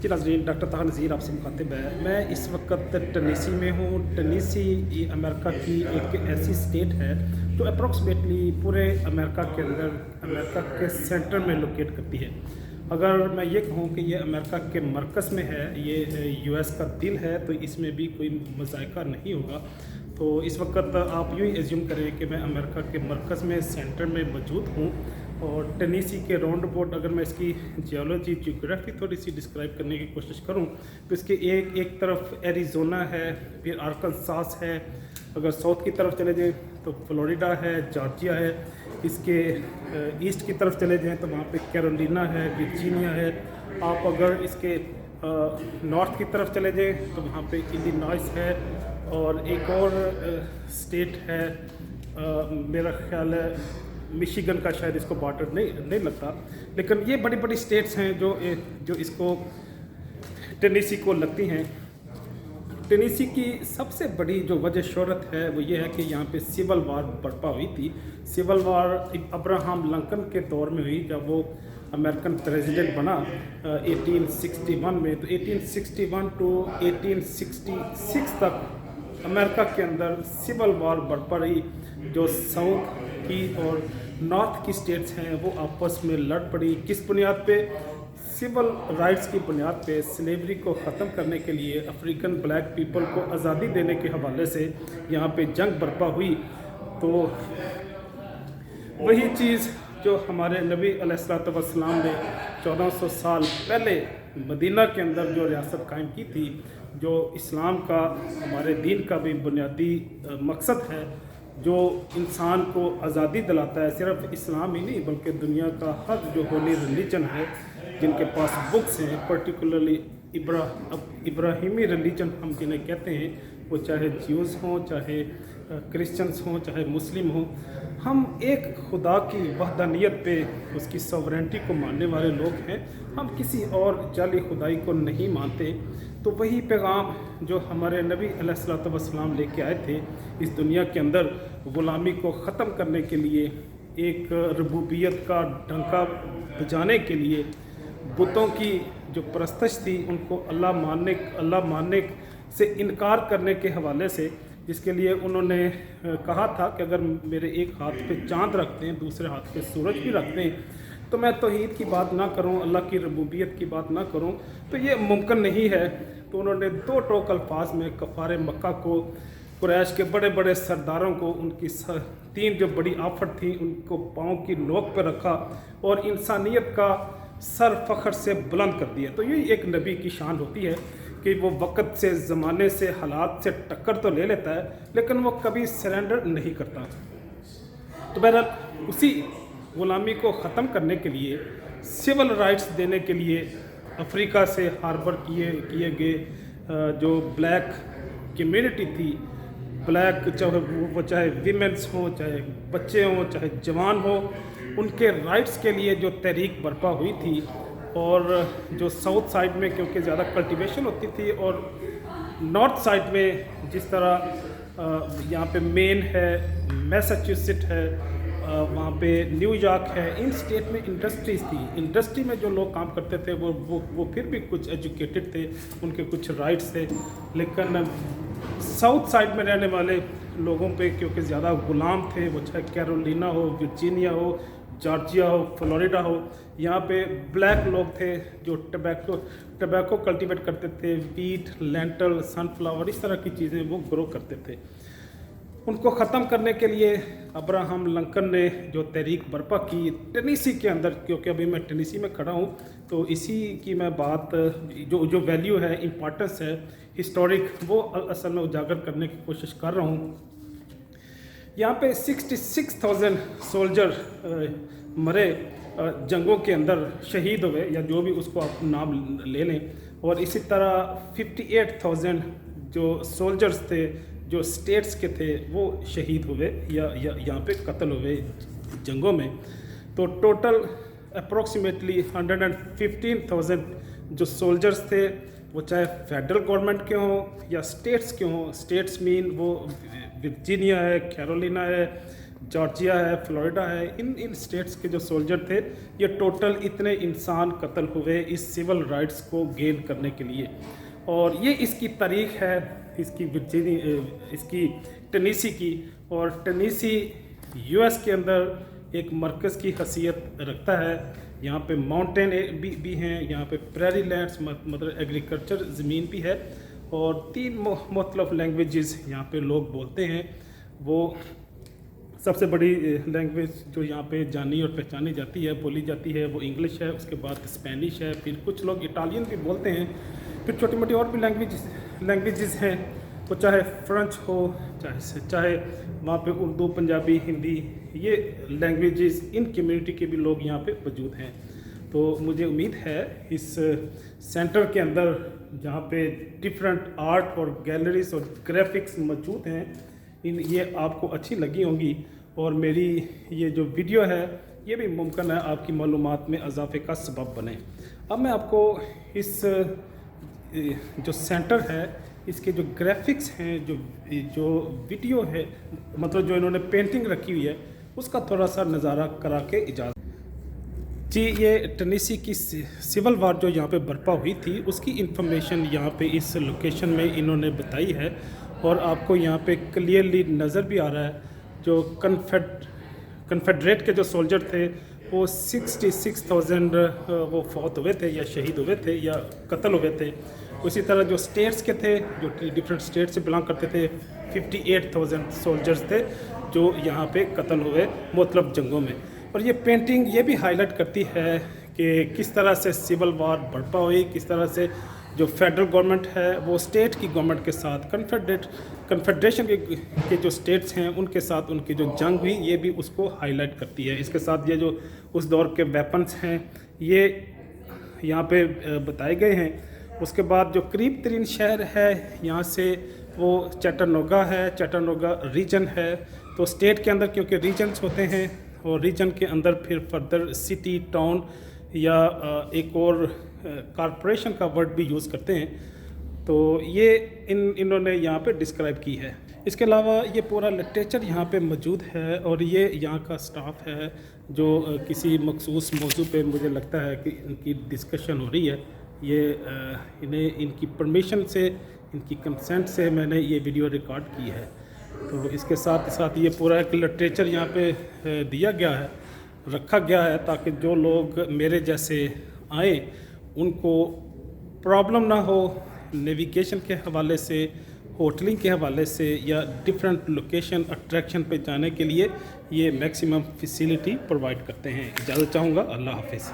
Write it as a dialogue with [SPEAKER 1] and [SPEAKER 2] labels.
[SPEAKER 1] जी नाज़रीन, डॉक्टर ताहा नज़ीर आपसे मुखातिब है। मैं इस वक्त टेनेसी में हूँ। टेनेसी ये अमेरिका की एक ऐसी स्टेट है जो अप्रॉक्सीमेटली पूरे अमेरिका के अंदर अमेरिका के सेंटर में लोकेट करती है। अगर मैं ये कहूँ कि ये अमेरिका के मरकज़ में है, ये यूएस का दिल है, तो इसमें भी कोई मज़ायका नहीं होगा। तो इस वक्त आप यूँ ही एज्यूम करें कि मैं अमेरिका के मरकज़ में सेंटर में मौजूद हूँ और टेनेसी के राउंड अबाउट अगर मैं इसकी जियोलॉजी जियोग्राफी थोड़ी सी डिस्क्राइब करने की कोशिश करूँ तो इसके एक तरफ एरिज़ोना है, फिर आर्कनसास है, अगर साउथ की तरफ चले जाएँ तो फ्लोरिडा है, जॉर्जिया है, इसके ईस्ट की तरफ चले जाएँ तो वहाँ पे कैरोलिना है, वर्जीनिया है। आप अगर इसके नॉर्थ की तरफ चले जाएँ तो वहाँ पे इलिनॉइस है और एक और स्टेट है, मेरा ख्याल है मिशिगन का, शायद इसको बॉर्डर नहीं लगता, लेकिन ये बड़ी बड़ी स्टेट्स हैं जो इसको टेनेसी को लगती हैं। टेनेसी की सबसे बड़ी जो वजह शोहरत है वो ये है कि यहाँ पे सिविल वार बर्पा हुई थी। सिविल वार अब्राहम लिंकन के दौर में हुई, जब वो अमेरिकन प्रेसिडेंट बना 1861 में। तो 1861 टू 1866 तक अमेरिका के अंदर सिविल वार बर्पा रही। जो साउथ की और नॉर्थ की स्टेट्स हैं वो आपस में लड़ पड़ी। किस बुनियाद पे? सिविल राइट्स की बुनियाद पे। स्लेवरी को ख़त्म करने के लिए, अफ्रीकन ब्लैक पीपल को आज़ादी देने के हवाले से यहाँ पे जंग बर्पा हुई। तो वही चीज़ जो हमारे नबी अलैहिस्सलातु वस्सलाम ने 1400 साल पहले मदीना के अंदर जो रियासत कायम की थी, जो इस्लाम का, हमारे दीन का भी बुनियादी मकसद है, जो इंसान को आज़ादी दिलाता है। सिर्फ इस्लाम ही नहीं बल्कि दुनिया का हर जो होली रिलीजन है, जिनके पास बुक्स हैं, पर्टिकुलरली इब्राहिमी रिलीजन हम जिन्हें कहते हैं, वो चाहे ज्यूज़ हों, चाहे क्रिश्चियंस हों, चाहे मुस्लिम हों, हम एक खुदा की वहदानियत पे, उसकी सॉवरेंटी को मानने वाले लोग हैं। हम किसी और जाली खुदाई को नहीं मानते। तो वही पैगाम जो हमारे नबी अलैहिस्सलातु वस्सलाम लेके आए थे इस दुनिया के अंदर, ग़ुलामी को ख़त्म करने के लिए, एक रबूबियत का डंका बजाने के लिए, बुतों की जो परस्तश थी उनको अल्लाह मानने से इनकार करने के हवाले से, जिसके लिए उन्होंने कहा था कि अगर मेरे एक हाथ पे चाँद रखते हैं, दूसरे हाथ पे सूरज भी रखते हैं, तो मैं तौहीद की बात ना करूं, अल्लाह की रबूबियत की बात ना करूं, तो ये मुमकिन नहीं है। तो उन्होंने दो टोक अल्फाज में कफ़ार मक्का को, कुरैश के बड़े बड़े सरदारों को, उनकी तीन जो बड़ी आफत थी उनको पाँव की नोक पर रखा और इंसानियत का सर फ़ख्र से बुलंद कर दिया। तो ये एक नबी की शान होती है कि वो वक्त से, ज़माने से, हालात से टक्कर तो ले लेता है लेकिन वो कभी सरेंडर नहीं करता। तो बहरहाल उसी ग़ुलामी को ख़त्म करने के लिए, सिविल राइट्स देने के लिए अफ्रीका से हार्बर किए गए जो ब्लैक कम्युनिटी थी, ब्लैक चाहे वीमेंस हों, चाहे बच्चे हों, चाहे जवान हों, उनके राइट्स के लिए जो तहरीक बर्पा हुई थी। और जो साउथ साइड में क्योंकि ज़्यादा कल्टीवेशन होती थी और नॉर्थ साइड में जिस तरह यहाँ पे मेन है, मैसाचुसेट है, वहाँ पे न्यूयॉर्क है, इन स्टेट में इंडस्ट्रीज़ थी। इंडस्ट्री में जो लोग काम करते थे वो फिर भी कुछ एजुकेटेड थे, उनके कुछ राइट्स थे। लेकिन साउथ साइड में रहने वाले लोगों पे क्योंकि ज़्यादा ग़ुलाम थे, वो चाहे कैरोलिना हो, वर्जीनिया हो, जॉर्जिया हो, फ्लोरिडा हो, यहाँ पे ब्लैक लोग थे जो टबैको कल्टीवेट करते थे, वीट, लेंटल, सनफ्लावर, इस तरह की चीज़ें वो ग्रो करते थे। उनको ख़त्म करने के लिए अब्राहम लिंकन ने जो तहरीक बर्पा की टेनेसी के अंदर, क्योंकि अभी मैं टेनेसी में खड़ा हूँ तो इसी की मैं बात, जो वैल्यू है, इम्पॉर्टेंस है हिस्टोरिक, वो असल में उजागर करने की कोशिश कर रहा हूँ। यहाँ पे 66,000 सोल्जर मरे, जंगों के अंदर शहीद हुए, या जो भी उसको आप नाम ले लें। और इसी तरह 58,000 जो सोल्जर्स थे जो स्टेट्स के थे वो शहीद हुए या यहाँ पे कत्ल हुए जंगों में। तो टोटल अप्रोक्सीमेटली 115,000 जो सोल्जर्स थे, वो चाहे फेडरल गवर्नमेंट के हों या स्टेट्स के हों। स्टेट्स मीन वो वर्जीनिया है, कैरोलिना है, जॉर्जिया है, फ्लोरिडा है, इन स्टेट्स के जो सोल्जर थे, ये टोटल इतने इंसान कत्ल हुए इस सिविल राइट्स को गेन करने के लिए। और ये इसकी तारीख है, इसकी टेनेसी की। और टेनेसी यूएस के अंदर एक मरकज़ की हैसियत रखता है। यहाँ पे माउंटेन भी हैं, यहाँ पे प्रेरी लैंड्स मतलब एग्रीकल्चर ज़मीन भी है, और 3 मुख्तलिफ लैंग्वेजेस यहाँ पे लोग बोलते हैं। वो सबसे बड़ी लैंग्वेज जो यहाँ पे जानी और पहचानी जाती है, बोली जाती है, वो इंग्लिश है, उसके बाद स्पेनिश है, फिर कुछ लोग इटालियन भी बोलते हैं, फिर छोटी मोटी और भी लैंग्वेजेस हैं, वो चाहे फ्रेंच हो, चाहे वहाँ पे उर्दू, पंजाबी, हिंदी, ये लैंग्वेजेस इन कम्युनिटी के भी लोग यहाँ पे मौजूद हैं। तो मुझे उम्मीद है इस सेंटर के अंदर जहाँ पे डिफरेंट आर्ट और गैलरीज और ग्राफिक्स मौजूद हैं, ये आपको अच्छी लगी होंगी। और मेरी ये जो वीडियो है ये भी मुमकिन है आपकी मालूमात में इजाफे का सबब बने। अब मैं आपको इस जो सेंटर है, इसके जो ग्राफिक्स हैं, जो वीडियो है, मतलब जो इन्होंने पेंटिंग रखी हुई है, उसका थोड़ा सा नज़ारा करा के इजाज़त जी। ये टेनेसी की सिविल वार जो यहाँ पे बर्पा हुई थी, उसकी इंफॉर्मेशन यहाँ पे इस लोकेशन में इन्होंने बताई है। और आपको यहाँ पे क्लियरली नज़र भी आ रहा है, जो कन्फेडरेट के जो सोल्जर थे वो 66,000 वो फौत हुए थे या शहीद हुए थे या कत्ल हुए थे। उसी तरह जो स्टेट्स के थे, जो डिफरेंट स्टेट से बिलोंग करते थे, 58,000 सोल्जर्स थे जो यहाँ पे कत्ल हुए मुख्तलिफ जंगों में। और ये पेंटिंग ये भी हाईलाइट करती है कि किस तरह से सिविल वार बर्पा हुई, किस तरह से जो फेडरल गवर्नमेंट है वो स्टेट की गवर्नमेंट के साथ, कन्फेडरेशन के जो स्टेट्स हैं उनके साथ उनकी जो जंग हुई, ये भी उसको हाईलाइट करती है। इसके साथ ये जो उस दौर के वेपन्स हैं ये यहाँ पे बताए गए हैं। उसके बाद जो करीब तरीन शहर है यहाँ से वो चैटनोगा है, चैटनोगा रीजन है। तो स्टेट के अंदर क्योंकि रीजन्स होते हैं, और रीजन के अंदर फिर फर्दर सिटी, टाउन या एक और कॉरपोरेशन का वर्ड भी यूज़ करते हैं। तो ये इन्होंने यहाँ पे डिस्क्राइब की है। इसके अलावा ये पूरा लिटरेचर यहाँ पे मौजूद है, और ये यहाँ का स्टाफ है जो किसी मखसूस मौजू पे मुझे लगता है कि इनकी डिस्कशन हो रही है। ये इन्हें इनकी परमिशन से, इनकी कंसेंट से मैंने ये वीडियो रिकॉर्ड की है। तो इसके साथ साथ ये पूरा एक लिटरेचर यहाँ पे दिया गया है, रखा गया है, ताकि जो लोग मेरे जैसे आए उनको प्रॉब्लम ना हो नेविगेशन के हवाले से, होटलिंग के हवाले से, या डिफरेंट लोकेशन अट्रैक्शन पे जाने के लिए ये मैक्सिमम फैसिलिटी प्रोवाइड करते हैं। इजाज़त चाहूँगा। अल्लाह हाफिज़।